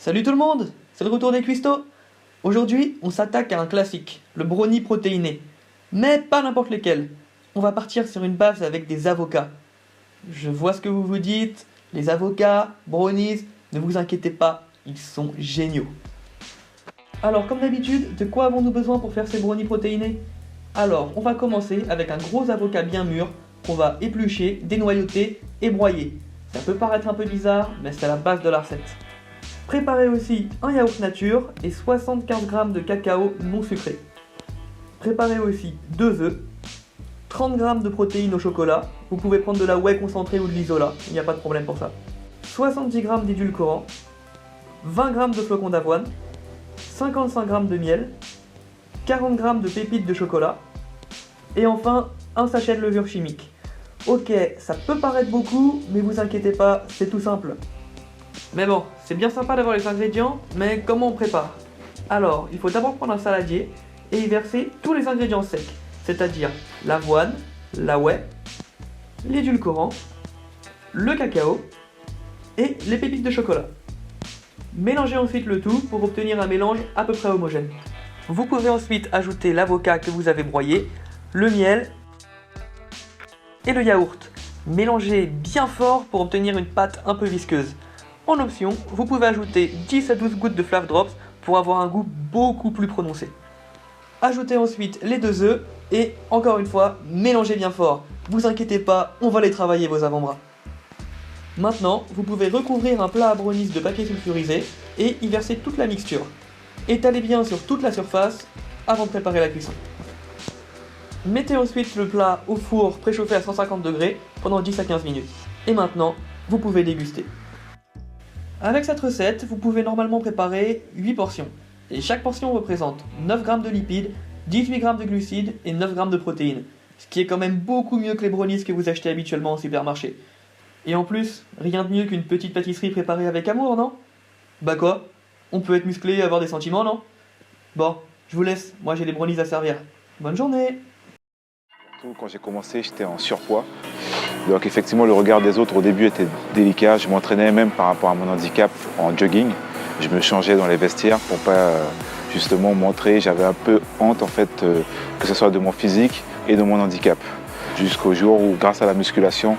Salut tout le monde, c'est le retour des cuistots. Aujourd'hui, on s'attaque à un classique, le brownie protéiné. Mais pas n'importe lequel. On va partir sur une base avec des avocats. Je vois ce que vous vous dites, les avocats, brownies, ne vous inquiétez pas, ils sont géniaux. Alors comme d'habitude, de quoi avons-nous besoin pour faire ces brownies protéinés? Alors, on va commencer avec un gros avocat bien mûr qu'on va éplucher, dénoyauter et broyer. Ça peut paraître un peu bizarre, mais c'est la base de la recette. Préparez aussi un yaourt nature et 75 g de cacao non sucré. Préparez aussi 2 œufs, 30 g de protéines au chocolat, vous pouvez prendre de la whey concentrée ou de l'isola, il n'y a pas de problème pour ça. 70 g d'édulcorant, 20 g de flocons d'avoine, 55 g de miel, 40 g de pépites de chocolat, et enfin un sachet de levure chimique. Ok, ça peut paraître beaucoup, mais vous inquiétez pas, c'est tout simple. Mais bon, c'est bien sympa d'avoir les ingrédients, mais comment on prépare? Alors, il faut d'abord prendre un saladier et y verser tous les ingrédients secs, c'est-à-dire l'avoine, la whey, l'édulcorant, le cacao et les pépites de chocolat. Mélangez ensuite le tout pour obtenir un mélange à peu près homogène. Vous pouvez ensuite ajouter l'avocat que vous avez broyé, le miel et le yaourt. Mélangez bien fort pour obtenir une pâte un peu visqueuse. En option, vous pouvez ajouter 10 à 12 gouttes de Flav Drops pour avoir un goût beaucoup plus prononcé. Ajoutez ensuite les 2 œufs et, encore une fois, mélangez bien fort. Vous inquiétez pas, on va les travailler vos avant-bras. Maintenant, vous pouvez recouvrir un plat à brownies de papier sulfurisé et y verser toute la mixture. Étalez bien sur toute la surface avant de préparer la cuisson. Mettez ensuite le plat au four préchauffé à 150 degrés pendant 10 à 15 minutes. Et maintenant, vous pouvez déguster. Avec cette recette, vous pouvez normalement préparer 8 portions. Et chaque portion représente 9 g de lipides, 18 g de glucides et 9 g de protéines. Ce qui est quand même beaucoup mieux que les brownies que vous achetez habituellement au supermarché. Et en plus, rien de mieux qu'une petite pâtisserie préparée avec amour, non? Bah quoi? On peut être musclé et avoir des sentiments, non? Bon, je vous laisse, moi j'ai les brownies à servir. Bonne journée! Quand j'ai commencé, j'étais en surpoids. Donc effectivement, le regard des autres au début était délicat. Je m'entraînais même par rapport à mon handicap en jogging. Je me changeais dans les vestiaires pour pas justement montrer. J'avais un peu honte en fait que ce soit de mon physique et de mon handicap. Jusqu'au jour où, grâce à la musculation,